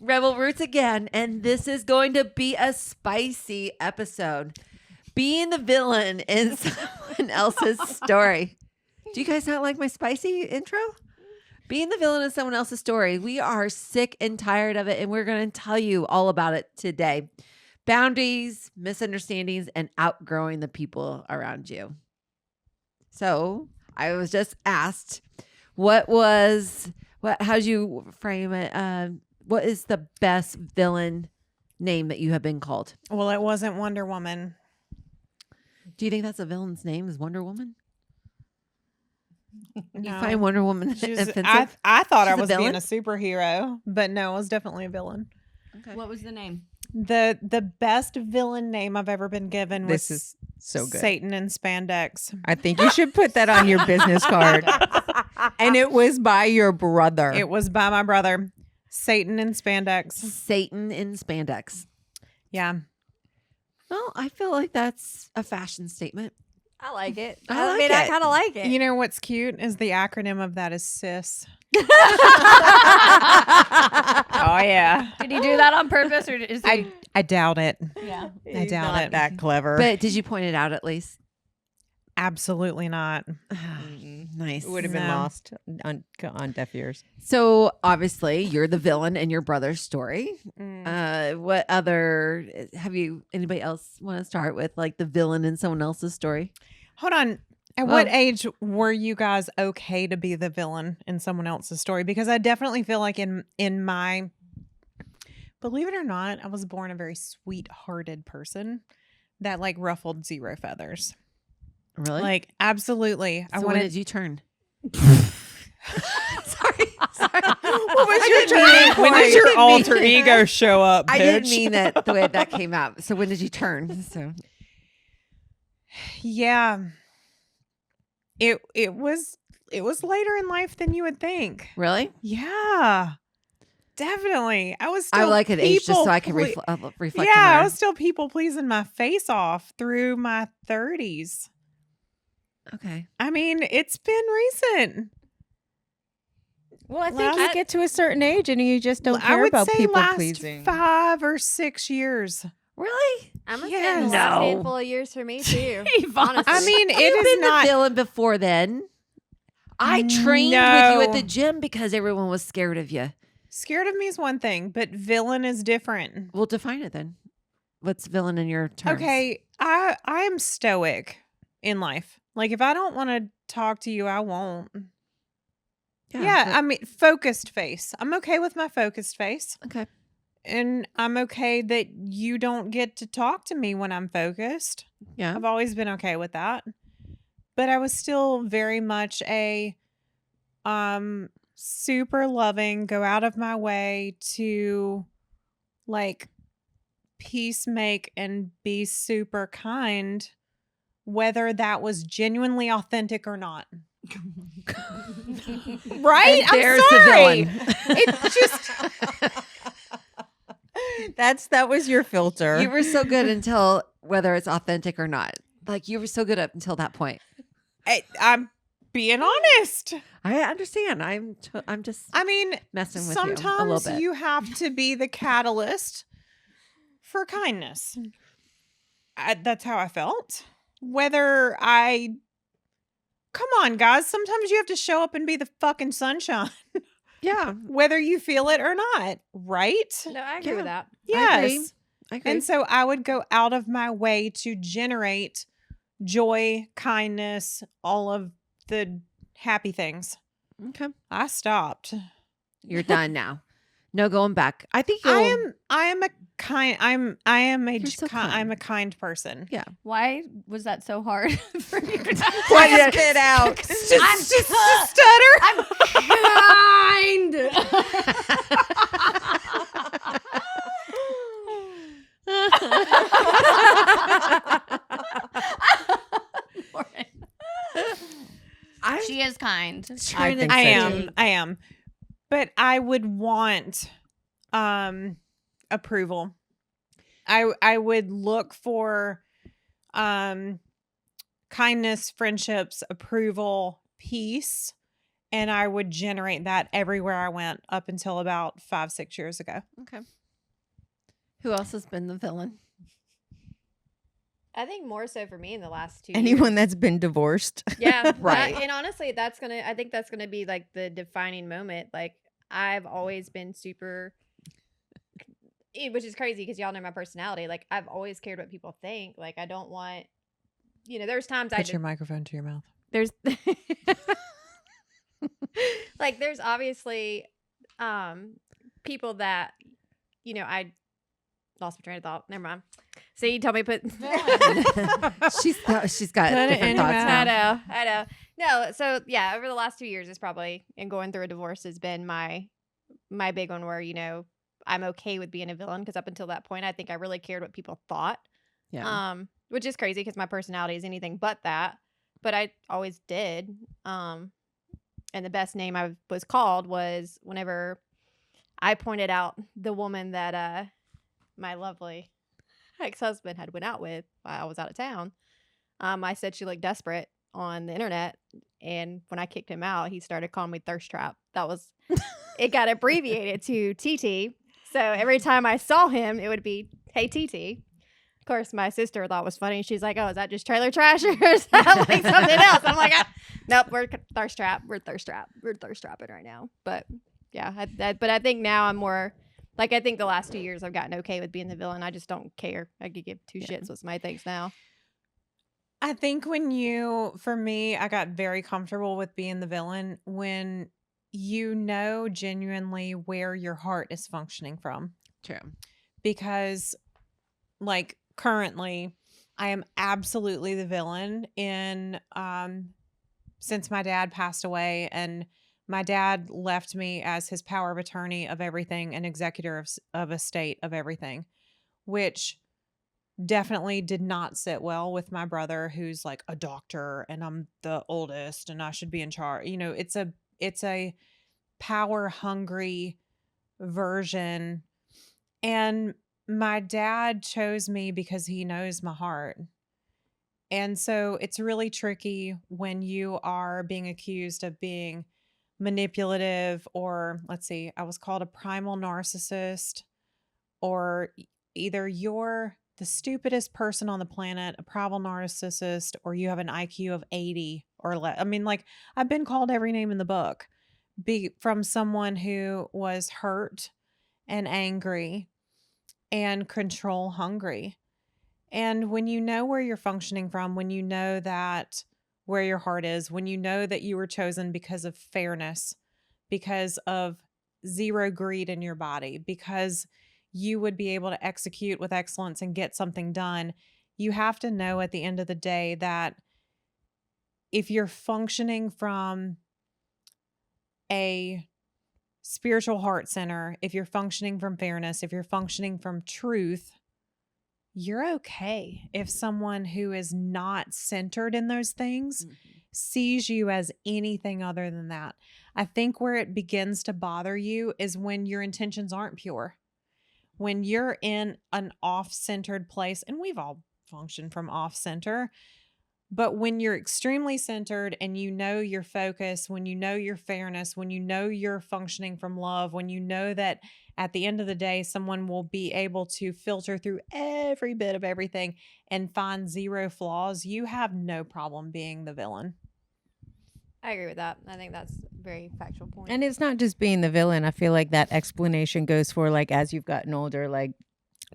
Rebel Roots again, and this is going to be a spicy episode. Being the villain in someone else's story. Do you guys not like my spicy intro? Being the villain in someone else's story. We are sick and tired of it, and we're going to tell you all about it today. Boundaries, misunderstandings, and outgrowing the people around you. So I was just asked, how'd you frame it? What is the best villain name that you have been called? Well, it wasn't Wonder Woman. Do you think that's a villain's name is Wonder Woman? No. You find Wonder Woman offensive? I thought I She's a was being villain? a superhero, but no, I was definitely a villain. Okay. What was the name? The best villain name I've ever been given was This is so good. Satan in spandex. I think you should put that on your business card. And it was by your brother. It was by my brother. Satan in spandex. Satan in spandex. Yeah. Well, I feel like that's a fashion statement. I like it. I like I it. kind of like it. You know what's cute is the acronym of that is SIS. Oh yeah. Did he do that on purpose, or is he? I doubt it. Yeah. I doubt not it. that clever. But did you point it out at least? Absolutely not. Nice. It would have been No. lost on deaf ears. So obviously you're the villain in your brother's story. What other anybody else want to start with, like the villain in someone else's story? Hold on. At what age were you guys okay to be the villain in someone else's story? Because I definitely feel like in my, believe it or not, I was born a very sweet-hearted person that like ruffled zero feathers. Really? Like absolutely. So when did you turn? Sorry. What was your turning? When did your alter ego show up? I didn't bitch? mean that the way that came out. So when did you turn? So Yeah. It was later in life than you would think. really? Yeah. Definitely. I was still I like an age just so I can people reflect. Yeah, on I her. was still people pleasing my face off through my 30s. Okay. I mean, it's been recent. Well, I think Last- you Get to a certain age and you just don't I care would about say people last pleasing. 5 or 6 years. Really? I'm gonna Yes. say the No. last handful of years for me too. honestly. I mean, You've it is been not the villain before then. I trained with you at No. the gym because everyone was scared of you. scared of me is one thing, but villain is different. We'll define it then. What's villain in your terms? Okay, I am stoic in life. Like if I don't want to talk to you, I won't. Yeah, but- I mean focused face. I'm okay with my focused face. okay. And I'm okay that you don't get to talk to me when I'm focused. Yeah. I've always been okay with that. But I was still very much a super loving, go out of my way to like peace make and be super kind, whether that was genuinely authentic or not. Right? And there's I'm sorry. the villain. It's just That was your filter. You were so good until whether it's authentic or not. Like you were so good up until that point. I'm being honest. I understand. I'm just I mean, messing with you a little sometimes bit. you have to be the catalyst for kindness. That's how I felt. Whether I come on, guys, sometimes you have to show up and be the fucking sunshine, Yeah. whether you feel it or not, right? No, I agree Yeah. with that. Yes. I agree. And so I would go out of my way to generate joy, kindness, all of the happy things. Okay. I stopped. You're done now. No going back. I think I you'll- am a kind You're so kind. I'm a kind person. Yeah. Why was that so hard for you? Quiet it out. Just stutter. I'm I'm She is kind. trying to think I so, think. I am. But I would want approval. I would look for kindness, friendships, approval, peace And I would generate that everywhere I went up until about 5-6 years ago. Okay. Who else has been the villain? I think more so for me in the last 2 Anyone years. that's been divorced. Yeah, Right. And honestly, I think that's gonna be like the defining moment. Like I've always been super, which is crazy because y'all know my personality. Like I've always cared what people think. Like I don't want, there's times Put your microphone to your mouth. there's like there's obviously people that I lost my train of thought. Never mind. So you tell me put she's got Put it different in your thoughts mouth. now. I know. No, so yeah, over the last 2 years is probably, and going through a divorce has been my big one where, I'm okay with being a villain because up until that point, I think I really cared what people thought. Yeah. Which is crazy because my personality is anything but that, but I always did. And the best name I was called was whenever I pointed out the woman that my lovely ex-husband had went out with while I was out of town. I said she looked desperate on the internet, and when I kicked him out, he started calling me Thirst Trap. That was it. Got abbreviated to TT. So every time I saw him, it would be, "Hey TT." Of course, my sister thought it was funny. She's like, "Oh, is that just trailer trash or is that like something else?" I'm like, "Nope, we're Thirst Trap. We're Thirst Trap. We're thirst trapping right now." But yeah, but I think now I'm more like, I think the last 2 years I've gotten okay with being the villain. I just don't care. I could give two shits what somebody thinks now. I think for me, I got very comfortable with being the villain when you know genuinely where your heart is functioning from. True. Because, like, currently, I am absolutely the villain since my dad passed away, and my dad left me as his power of attorney of everything and executor of estate of everything, which definitely did not sit well with my brother, who's like a doctor and I'm the oldest and I should be in charge. It's a power hungry version. And my dad chose me because he knows my heart. And so it's really tricky when you are being accused of being manipulative, or let's see, I was called a primal narcissist, or either you're the stupidest person on the planet, a primal narcissist, or you have an IQ of 80 or less. I mean, like, I've been called every name in the book from someone who was hurt and angry and control hungry. And when you know where you're functioning from, when you know that where your heart is, when you know that you were chosen because of fairness, because of zero greed in your body, because you would be able to execute with excellence and get something done, you have to know at the end of the day that if you're functioning from a spiritual heart center, if you're functioning from fairness, if you're functioning from truth, you're okay. If someone who is not centered in those things sees you as anything other than that, I think where it begins to bother you is when your intentions aren't pure. When you're in an off-centered place, and we've all functioned from off-center, but when you're extremely centered and you know your focus, when you know your fairness, when you know you're functioning from love, when you know that at the end of the day, someone will be able to filter through every bit of everything and find zero flaws, you have no problem being the villain. I agree with that. I think that's a very factual point. And it's not just being the villain. I feel like that explanation goes for, like, as you've gotten older, like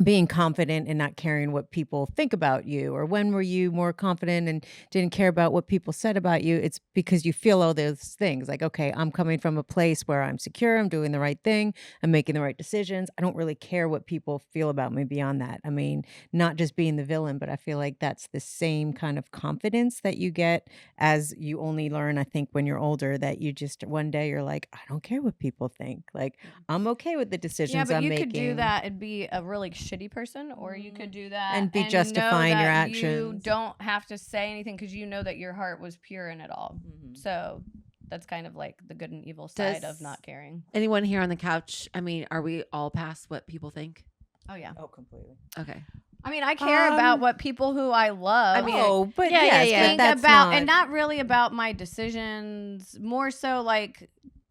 being confident and not caring what people think about you. Or when were you more confident and didn't care about what people said about you? It's because you feel all those things like, okay, I'm coming from a place where I'm secure, I'm doing the right thing, I'm making the right decisions. I don't really care what people feel about me beyond that. I mean, not just being the villain, but I feel like that's the same kind of confidence that you get as you only learn, I think, when you're older, that you just one day you're like, I don't care what people think. Like, I'm okay with the decisions Yeah, but I'm you making. could do that and be a really shitty person, or you could do that And be know justifying your that You actions. don't have to say anything because you know that your heart was pure in it all. So that's kind of like the good and evil side of not caring. Anyone here on the couch? I mean, are we all past what people think? Oh yeah. Oh, completely. Okay. I mean, I care about what people who I love. I mean, Oh, but yeah, yes, yeah. but think that's about, not, and not really about my decisions. More so, like,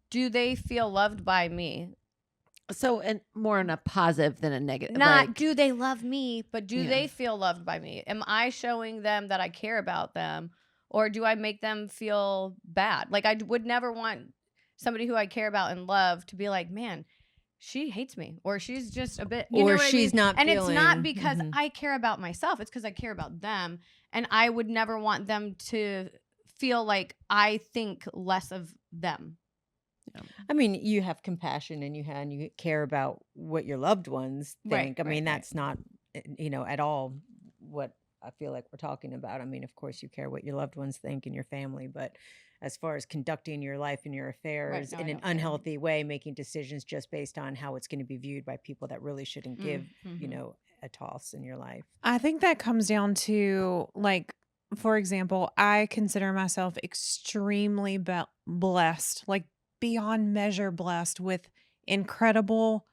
do they feel loved by me? So, and more on a positive than a negative. Not like, do they love me, but do Yeah. they feel loved by me? Am I showing them that I care about them, or do I make them feel bad? Like, I would never want somebody who I care about and love to be like, man, she hates me, or she's just a bit, you or know what she's I mean? not And it's not feeling- because Mhm. I care about myself; it's because I care about them, and I would never want them to feel like I think less of them. I mean, you have compassion and you care about what your loved ones Right, think. I right, mean, right. that's not, at all what I feel like we're talking about. I mean, of course, you care what your loved ones think and your family, but as far as conducting your life and your affairs no, I in an don't care. unhealthy way, making decisions just based on how it's going to be viewed by people that really shouldn't give, Mhm. a toss in your life. I think that comes down to, like, for example, I consider myself extremely blessed, like beyond measure blessed with incredible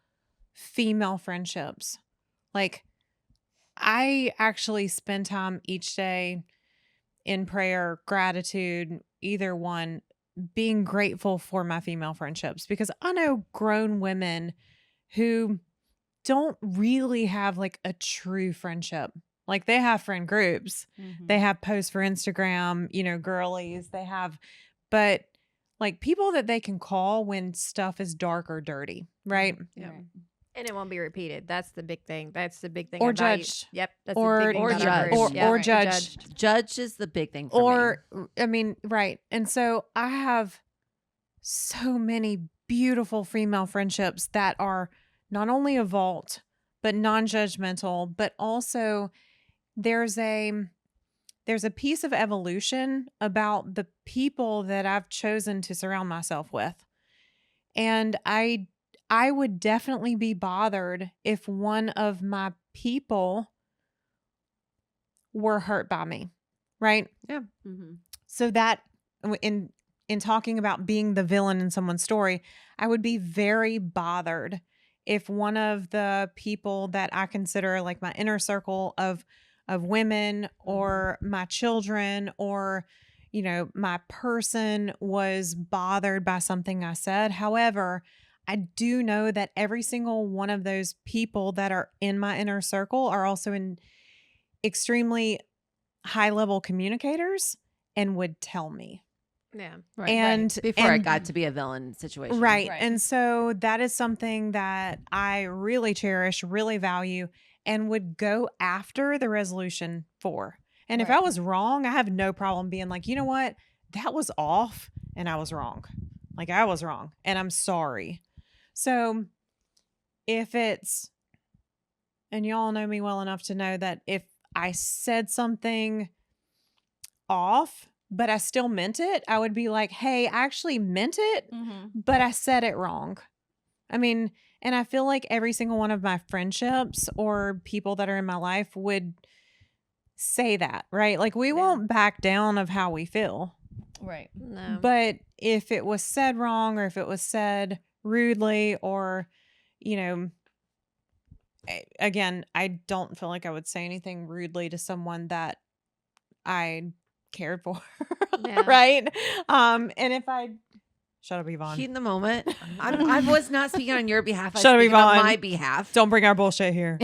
female friendships. Like, I actually spend time each day in prayer, gratitude, either one, being grateful for my female friendships, because I know grown women who don't really have like a true friendship. Like, they have friend groups, they have posts for Instagram, girlies, but like people that they can call when stuff is dark or dirty, right? Yeah. Right. And it won't be repeated. That's the big thing. That's the big thing. Or I value. judged. Yep. That's Or- the big thing or about our judged. group. Or Right. judged. Judge is the big thing for me. Or, I mean, right. And so I have so many beautiful female friendships that are not only a vault, but non-judgmental, but also there's a piece of evolution about the people that I've chosen to surround myself with. And I would definitely be bothered if one of my people were hurt by me, right? Mm-hmm. So that in talking about being the villain in someone's story, I would be very bothered if one of the people that I consider like my inner circle of women or my children or my person was bothered by something I said. However, I do know that every single one of those people that are in my inner circle are also in extremely high level communicators and would tell me. Yeah. Right. And Before it and- got to be a villain situation. Right. Right. And so that is something that I really cherish, really value, and would go after the resolution for. And if I Right. was wrong, I have no problem being like, you know what? That was off and I was wrong. Like, I was wrong and I'm sorry. So if it's, and y'all know me well enough to know that if I said something off, but I still meant it, I would be like, hey, I actually meant it, but I said it wrong. I mean, and I feel like every single one of my friendships or people that are in my life would say that, right? Like, we won't back down of how we feel. Right. No. But if it was said wrong or if it was said rudely or, again, I don't feel like I would say anything rudely to someone that I cared for. Yeah. Right. And if I shut up, Yvonne. Heat in the moment. I was not speaking on your behalf. I was Shut up, speaking on Yvonne. my behalf. Don't bring our bullshit here.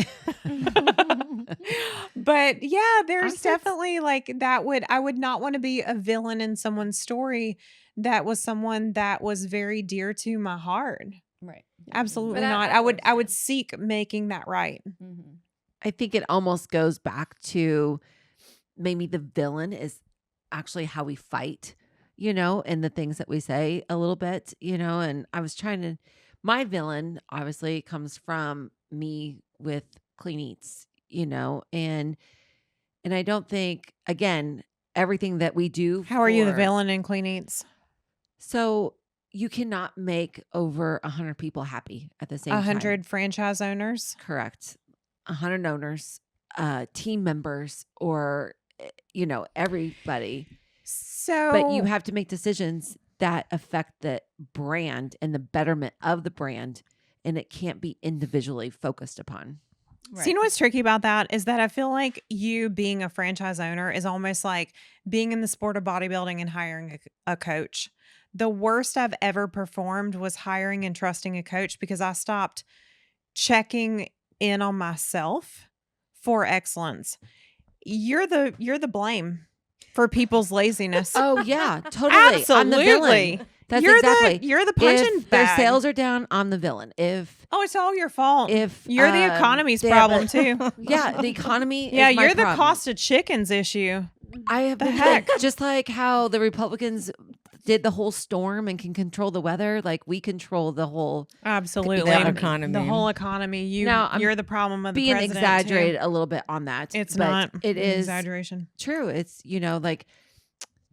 But yeah, there's just- definitely like I would not want to be a villain in someone's story that was someone that was very dear to my heart. Right. Absolutely But not. I I would understand. seek making that right. I think it almost goes back to maybe the villain is actually how we fight, and the things that we say a little bit, and I was my villain obviously comes from me with clean eats, and I don't think, again, everything that we do. How are you the villain in Clean Eats? So you cannot make over 100 people happy at the same time. 100 franchise owners. Correct. 100 owners, team members, or, everybody. So, But you have to make decisions that affect the brand and the betterment of the brand. And it can't be individually focused upon. So you know what's tricky about that is that I feel like you being a franchise owner is almost like being in the sport of bodybuilding and hiring a coach. The worst I've ever performed was hiring and trusting a coach because I stopped checking in on myself for excellence. You're the blame for people's laziness. Oh yeah, totally. I'm the Absolutely. villain. That's you're exactly. you're the punching If their bag. sales are down, I'm the villain. If it's all your fault. if You're the economy's they have problem a- too. yeah, the economy. Yeah, is my you're the problem. cost of chickens issue. I have the been heck? just like how the Republicans did the whole storm and can control the weather. Like we control the whole Absolutely. economy. The whole economy. Now, I'm You're the problem of the being president, exaggerated too. a little bit on that. It's but not. It an is exaggeration. true. It's like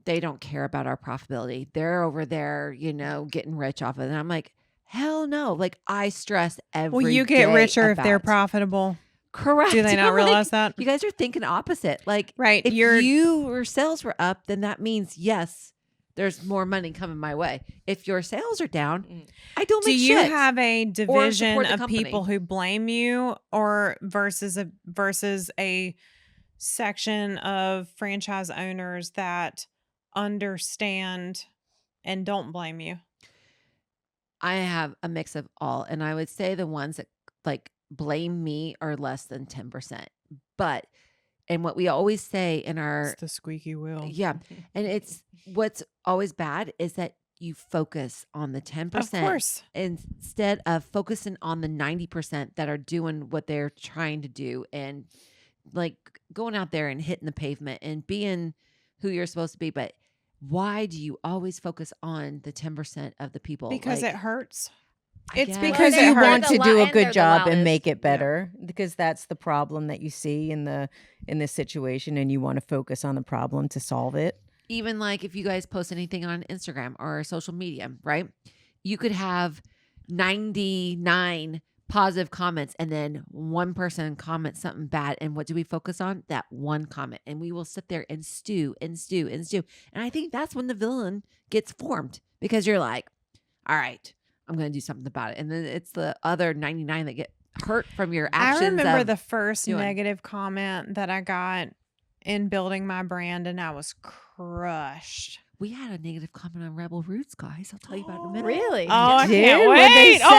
they don't care about our profitability. They're over there, getting rich off of it. And I'm like, hell no. Like I stress every Well, you get day richer if they're about- profitable. Correct. Do they not I'm like, realize that? You guys are thinking opposite. Like Right. if You're your sales were up, then that means yes, there's more money coming my way. If your sales are down, I don't Do make you shit. have a division support the of company. people who blame you or versus a section of franchise owners that understand and don't blame you? I have a mix of all, and I would say the ones that like blame me are less than 10%. But and what we always say in our It's the squeaky wheel. yeah, and it's what's always bad is that you focus on the 10%. Of course. Instead of focusing on the 90% that are doing what they're trying to do and like going out there and hitting the pavement and being who you're supposed to be. But why do you always focus on the 10% of the people? Because Like, it hurts. I It's guess. because Because you they're want the to do a and they're good the job and loudest. make it better, because that's the problem that you see in this situation, and you want to focus on the problem to solve it. Even like if you guys post anything on Instagram or social media, right? You could have 99 positive comments and then one person comments something bad. And what do we focus on? That one comment. And we will sit there and stew and stew and stew. And I think that's when the villain gets formed because you're like, all right, I'm going to do something about it. And then it's the other 99 that get hurt from your actions. I remember of the first doing. negative comment that I got in building my brand, and I was crushed. We had a negative comment on Rebel Roots, guys. I'll tell you about it in a minute. Really? Oh, I Did? can't What'd they wait. Oh, say?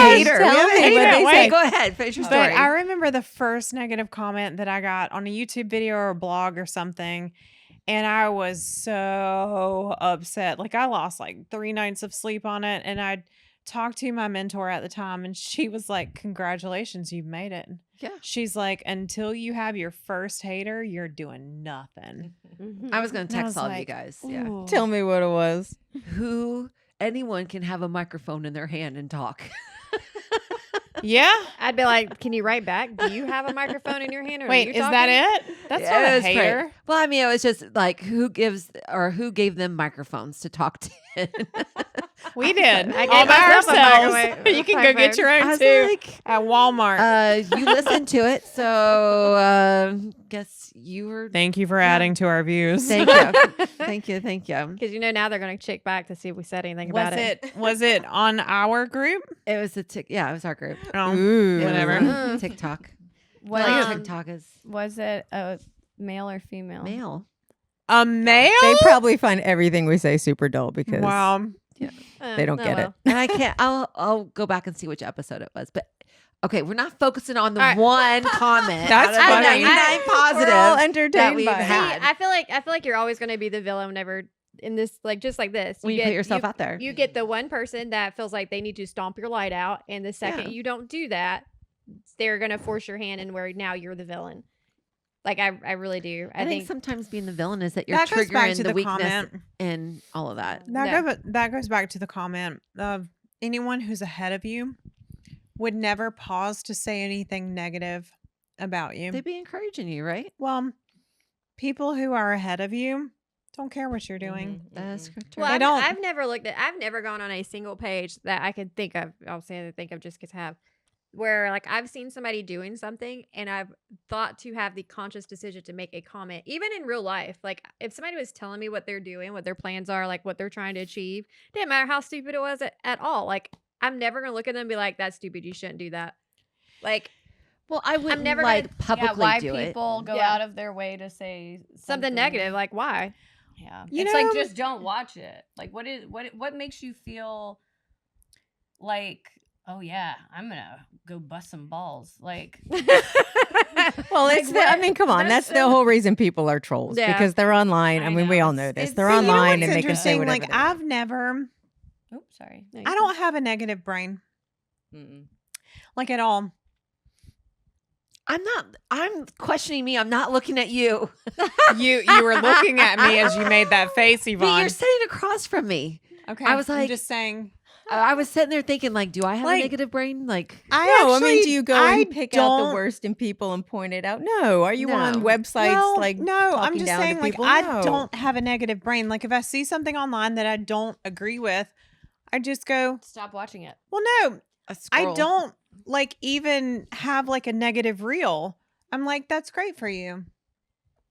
my Hater. gosh. Tell me I what can't they wait. say. Go ahead. Finish your story. But I remember the first negative comment that I got on a YouTube video or a blog or something. And I was so upset. Like I lost like 3 nights of sleep on it. And I talked to my mentor at the time and she was like, congratulations, you've made it. Yeah. She's like, until you have your first hater, you're doing nothing. I was going to And I text was all of you like, guys. Yeah. Ooh. Tell me what it was. Anyone can have a microphone in their hand and talk. Yeah. I'd be like, can you write back? Do you have a microphone in your hand? Or are Wait, you is that talking? it? That's Yeah, not it a was pretty- hater. Well, I mean, it was just like who gave them microphones to talk to. We did. I All gave by myself a ourselves. microwave- You can go get your I own was too like, at Walmart. you listened to it, so guess you were. Thank you for adding to our views. Thank you, thank you, thank you. Because now they're going to check back to see if we said anything Was about it. was it on our group? It was yeah, it was our group. Oh, Ooh. It was whatever. on TikTok. Was, Like Um, TikTok is was it a male or female? male. A male? They probably find everything we say super dull because Wow. they don't get it. And I can't. I'll go back and see which episode it was. But okay, we're not focusing on the All right. one comment. That's out of funny. 99 positive. We're all that entertained we've by it. had. I feel like you're always going to be the villain whenever in this, like just like this. When you put yourself out there. You get the one person that feels like they need to stomp your light out, and the second Yeah. you don't do that, they're going to force your hand in where now you're the villain. Like I really do. I think sometimes being the villain is that you're That goes back triggering to the the weakness comment. and all of that. That goes back to the comment of anyone who's ahead of you would never pause to say anything negative about you. They'd be encouraging you, right? Well, people who are ahead of you don't care what you're doing. That's Mhm. true. Well, They I've, don't. I've never gone on a single page that I could think of. I'll say I think of just because have where like I've seen somebody doing something and I've thought to have the conscious decision to make a comment, even in real life. Like if somebody was telling me what they're doing, what their plans are, like what they're trying to achieve, didn't matter how stupid it was at all. Like I'm never gonna look at them and be like, "That's stupid. You shouldn't do that." Like Well, I wouldn't never like publicly why do it. people go Yeah. out of their way to say something negative. Like, why? Yeah, You it's know- like just don't watch it. Like, what makes you feel like, oh yeah, I'm gonna go bust some balls? Like, Well, Like it's I what? mean, come on. That's That's the whole reason people are trolls Yeah. because they're online. I I mean, we know, all it's- know this. it's- They're You know You know online what's and they can say interesting? whatever. Like they want. I've never, oops, sorry. No, you I can- don't have a negative brain, Mm-mm. like at all. I'm questioning me. I'm not looking at you. You were looking at me as you made that face, But Yvonne. you're sitting across from me. Okay, I was I'm like- just saying. I was sitting there thinking, like, do I have Like, a negative brain? Like, No, I mean, actually- do you go I and pick out the don't- worst in people and point it out? No. Are you on No. websites Well, like no, I'm talking just down saying to like people? I No. don't have a negative brain. Like if I see something online that I don't agree with, I just go, Stop watching it. well, no, I don't like even have like a negative reel. I'm like, that's great for you.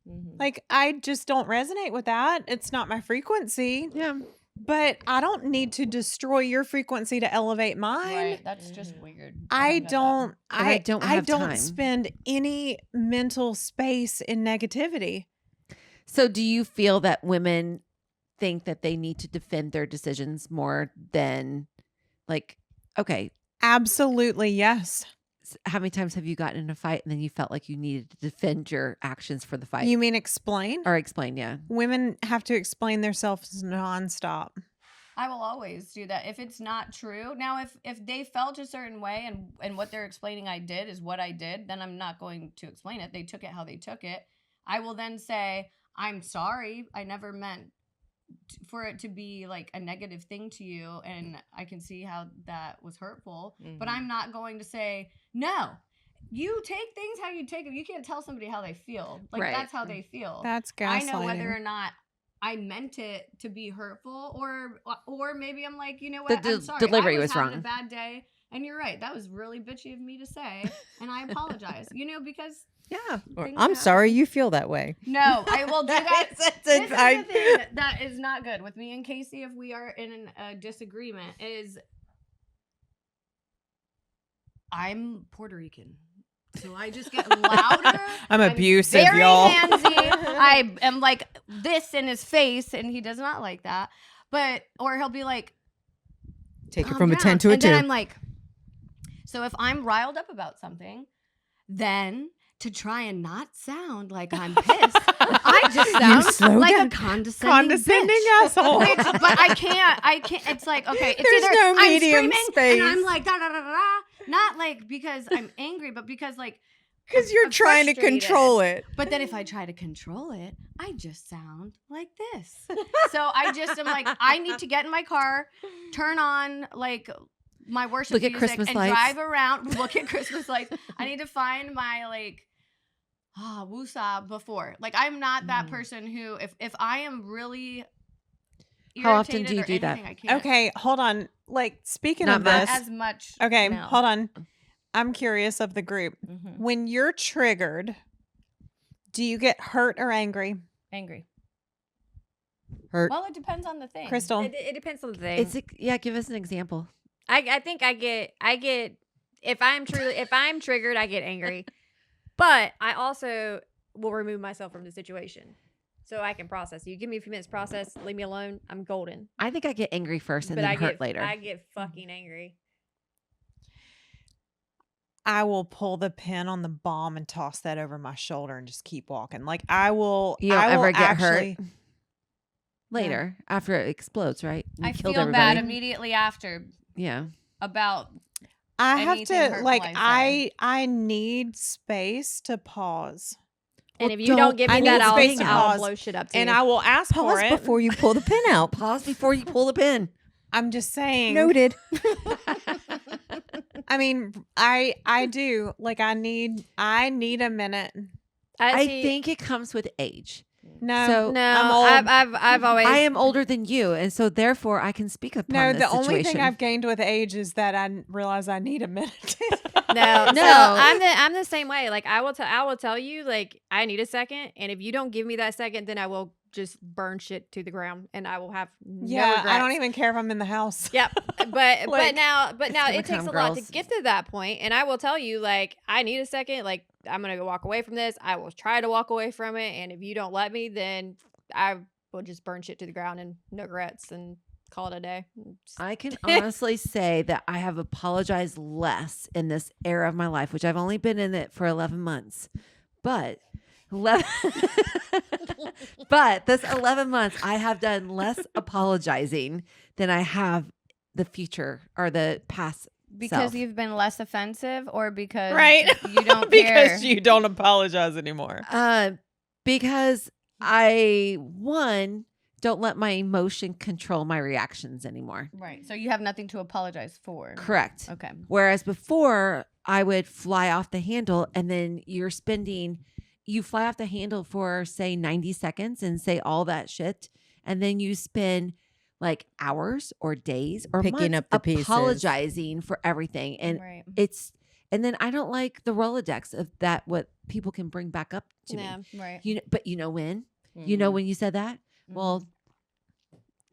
Mhm. Like I just don't resonate with that. It's not my frequency. Yeah. But I don't need to destroy your frequency to elevate mine. Right, that's just weird. I get that. don't. And I don't have time. spend any mental space in negativity. So, do you feel that women think that they need to defend their decisions more than, like, okay, Absolutely, yes. how many times have you gotten in a fight and then you felt like you needed to defend your actions for the fight You mean explain? or explain? Yeah. Women have to explain themselves nonstop. I will always do that if it's not true. Now, if they felt a certain way and what they're explaining I did is what I did, then I'm not going to explain it. They took it how they took it. I will then say, I'm sorry. I never meant for it to be like a negative thing to you, and I can see how that was hurtful. But Mhm. I'm not going to say, no, you take things how you take them. You can't tell somebody how they feel. Like, Right. that's how they feel. That's I gaslighting. know whether or not I meant it to be hurtful, or maybe I'm like, you know what, The I'm sorry. delivery I was having wrong. a bad day, and you're right. That was really bitchy of me to say, and I apologize. Because Yeah. Or, things I'm happen. sorry you feel that way. No, I will do that. It's- This is I- the thing that is not good with me and Casey. If we are in a disagreement, is I'm Puerto Rican. So I just get louder. I'm and abusive, very y'all. handsy. I am like this in his face, and he does not like that. But or he'll be like, Take it "Calm from a down." 10 to a and 2. then I'm like, so if I'm riled up about something, then to try and not sound like I'm pissed, I just slow sound like down. a condescending Condescending bitch. asshole. But I can't. It's like, okay, it's There's either no I'm medium screaming space. and I'm like da da da da da, not like because I'm angry, but because like. Because you're I'm trying to frustrated. control it. But then if I try to control it, I just sound like this. So I just am like, I need to get in my car, turn on like my worship Look at music, Christmas and lights. drive around. Look at Christmas lights. I need to find my like woosah before. Like I'm not that person who if I am really How often do irritated you or do that? anything, I can't. Okay, hold on. Like speaking Not of much. this. As much. Okay, now. hold on. I'm curious of the group. Mm-hmm. When you're triggered, do you get hurt or angry? Angry. Hurt. Well, it depends on the thing. Crystal. It depends on the thing. It's yeah. Give us an example. I think I get if I'm triggered, I get angry. But I also will remove myself from the situation. So I can process. You give me a few minutes to process, leave me alone, I'm golden. I think I get angry first and but then I hurt get later. I get fucking angry. I will pull the pin on the bomb and toss that over my shoulder and just keep walking. Like I will. You don't I will ever get actually, hurt later after it explodes, right? You I killed feel everybody. bad immediately after Yeah. about I have anything to hurtful like. I say. I need space to pause, And Well, if you don't give I me that, need space to I'll pause. blow shit up too. and I will ask for Pause it. before you pull the pin out. Pause before you pull the pin. I'm just saying. Noted. I mean, I do like. I need a minute. I see- think it comes with age. No, So- no. I'm old. I've always I am older than you, and so therefore I can speak upon No, this the only thing situation. I've gained with age is that I realize I need a minute. No, No. I'm the same way. Like I will tell you like I need a second, and if you don't give me that second, then I will just burn shit to the ground, and I will have no Yeah, I don't regrets. even care if I'm in the house. Yep. But Like, now gonna it takes come, a lot to girls. get to that point. And I will tell you, like, I need a second. Like, I'm gonna go walk away from this. I will try to walk away from it. And if you don't let me, then I will just burn shit to the ground and no regrets and call it a day. I can honestly say that I have apologized less in this era of my life, which I've only been in it for 11 months. But 11 but this 11 months, I have done less apologizing than I have the future or the past. Because self. you've been less offensive, or because Right. you don't care? Because you don't apologize anymore. Because I don't let my emotion control my reactions anymore. Right. So you have nothing to apologize for. Correct. Okay. Whereas before, I would fly off the handle, and then you fly off the handle for, say, 90 seconds and say all that shit. And then you spend like hours or days or Picking months up the pieces. apologizing for everything. And Right. and then I don't like the Rolodex of that, what people can bring back up to Yeah. me. Right. But you know when? You know when you said that? Well,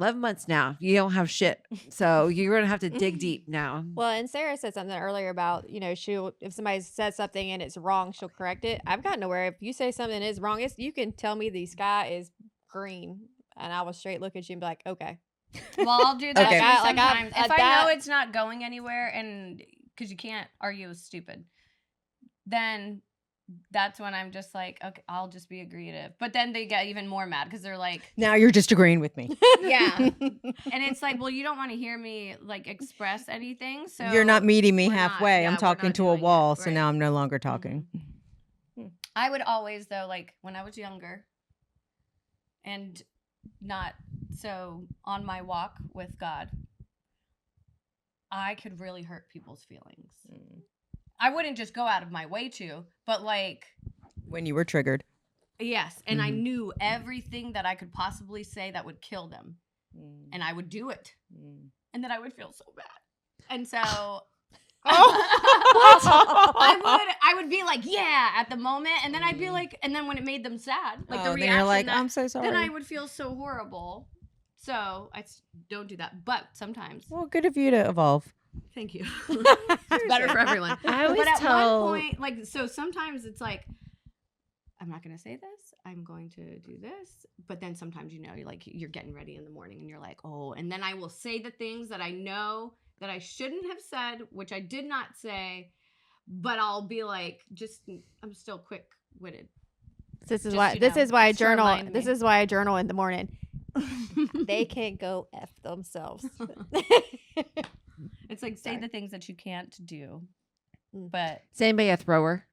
11 months now, you don't have shit. So you're going to have to dig deep now. Well, and Sarah said something earlier about, if somebody says something and it's wrong, she'll correct it. I've gotten to where if you say something is wrong, you can tell me the sky is green, and I will straight look at you and be like, okay. Well, I'll do that Okay. too Like, sometimes. If I that- know it's not going anywhere, and because you can't argue with stupid, then that's when I'm just like, okay, I'll just be agreeative. But then they get even more mad because they're like, Now you're just agreeing with me. yeah. And it's like, well, you don't want to hear me like express anything. So You're not meeting me we're not- halfway. yeah, I'm we're talking not to a doing it. wall, so Right. now I'm no longer talking. I would always, though, like when I was younger and not so on my walk with God, I could really hurt people's feelings. I wouldn't just go out of my way to, but like, When you were triggered. yes. And I Mhm. knew everything that I could possibly say that would kill them. And I would do it. And then I would feel so bad. And so I would be like, yeah, at the moment. And then I'd be like, and then when it made them sad, like the Oh, then reaction, you're like, that- I'm so sorry. then I would feel so horrible. So don't do that. But sometimes, Well, good of you to evolve. thank you. It's better for everyone. I always But at tell one point, like, so sometimes it's like, I'm not going to say this. I'm going to do this. But then sometimes, you're getting ready in the morning and you're like, oh, and then I will say the things that I know that I shouldn't have said, which I did not say, but I'll be like, I'm still quick-witted. This is Just, why you this know, is why I start journal. lying to This me. is why I journal in the morning. They can't go F themselves. It's like, say Sorry. the things that you can't do. Mm. But, is anybody a thrower?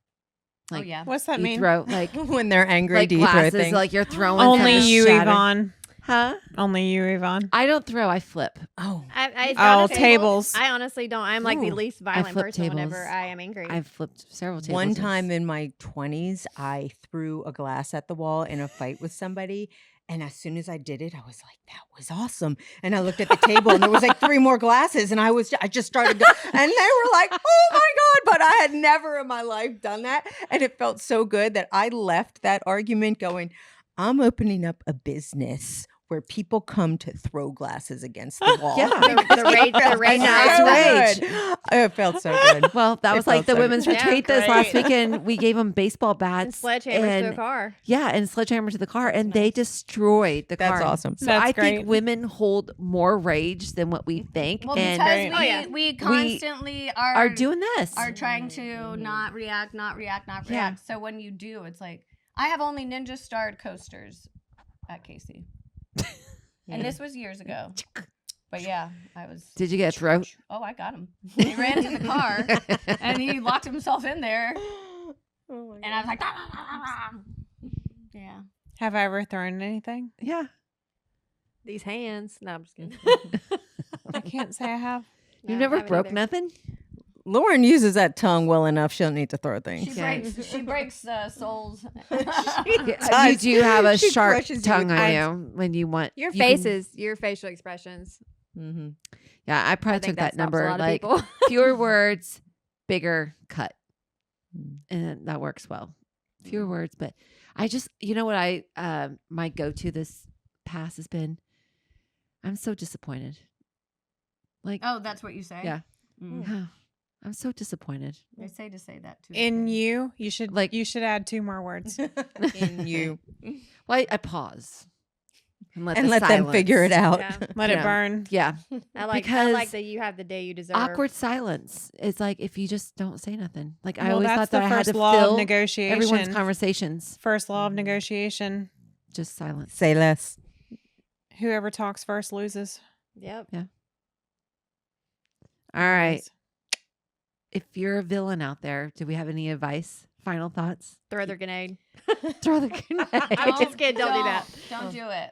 oh, Like, yeah. What's that You mean? throw like When they're angry, like do you throw glasses, things? like you're throwing. Only things you, shatter. Yvonne. Huh? Only you, Yvonne. I don't throw. I flip. Oh, I Oh, honestly- tables. I honestly don't. I'm like the Ooh, least violent flip person whenever tables. I am angry. I've flipped several tables. one time in my 20s, I threw a glass at the wall in a fight with somebody. And as soon as I did it, I was like, that was awesome. And I looked at the table and there was like 3 more glasses. And I just started, and they were like, oh my God. But I had never in my life done that. And it felt so good that I left that argument going, I'm opening up a business where people come to throw glasses against the wall. Yeah. The rage. Nice so rage. good. It felt so good. Well, that It was like felt the so women's good. Yeah, retreat this last great. weekend. We gave them baseball And bats sledgehammers to a and car. yeah, and sledgehammer to the car, That's and they nice. destroyed the car. That's awesome. So That's I great. think women hold more rage than what we think, Well, and because Right. Oh, yeah. we constantly are doing this. are trying to not react. Yeah. So when you do, it's like, I have only Ninja Starred coasters at Casey. And this was years ago. But yeah, I was. Did you get a throat? Oh, I got him. He ran to the car and he locked himself in there. And I was like, yeah. Have I ever thrown anything? Yeah. These hands. No, I'm just kidding. I can't say I have. You No, I never haven't broke either. nothing? Lauren uses that tongue well enough. She'll need to throw things. She breaks souls. You do have a She sharp crushes you tongue with on eyes. you when you want Your you can- faces, your facial expressions. Mm-hmm. Yeah, I I probably think took that stops number. a lot of Like people. fewer words, bigger cut, and that works well. Fewer words, but I just, you know what my go-to this past has been, I'm so disappointed. Like, Oh, that's what you say? yeah. Mm. I'm so disappointed. They say to say that too. In you should Like- you should add 2 more words. In you. Well, I pause and let, And the let them figure it silence- out. Yeah. Let Yeah. it burn. Yeah. I like Because that you have the day you deserve. Awkward silence. It's like if you just don't say nothing. Like I Well, always that's thought that the I had first to law of fill negotiation. everyone's conversations. First law of negotiation. Just silence. Say less. Whoever talks first loses. Yep. All right. If you're a villain out there, do we have any advice? Final thoughts? Throw their grenade. Throw the grenade. Just kidding, don't do that. Don't do it.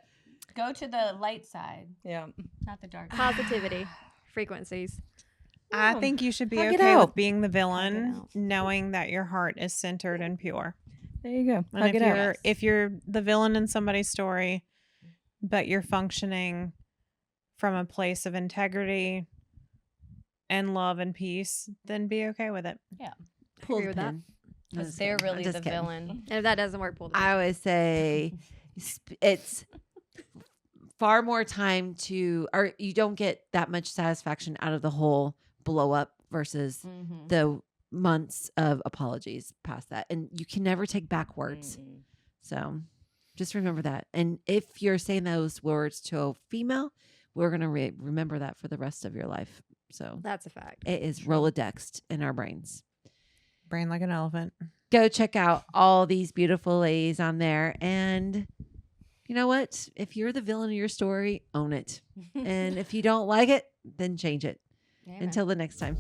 Go to the light side, Yeah. not the dark side. Positivity. Frequencies. I think you should be Hug it okay with out. being the villain, out. knowing that your heart is centered and pure. There you go. And Hug it out. if you're the villain in somebody's story, but you're functioning from a place of integrity and love and peace, then be okay with it. Pull Agree the with that. pin. I'm Because just they're kidding. I'm really just the kidding. villain. And if that doesn't work, pull the I always say it's far more time or you don't get that much satisfaction out of the whole blow up versus Mm-hmm. the months of apologies past that. And you can never take back words. So just remember that. And if you're saying those words to a female, we're going to remember that for the rest of your life. So That's a fact. it is Rolodexed in our brains. Brain like an elephant. Go check out all these beautiful ladies on there. And you know what? If you're the villain of your story, own it. And if you don't like it, then change it. Until the next time.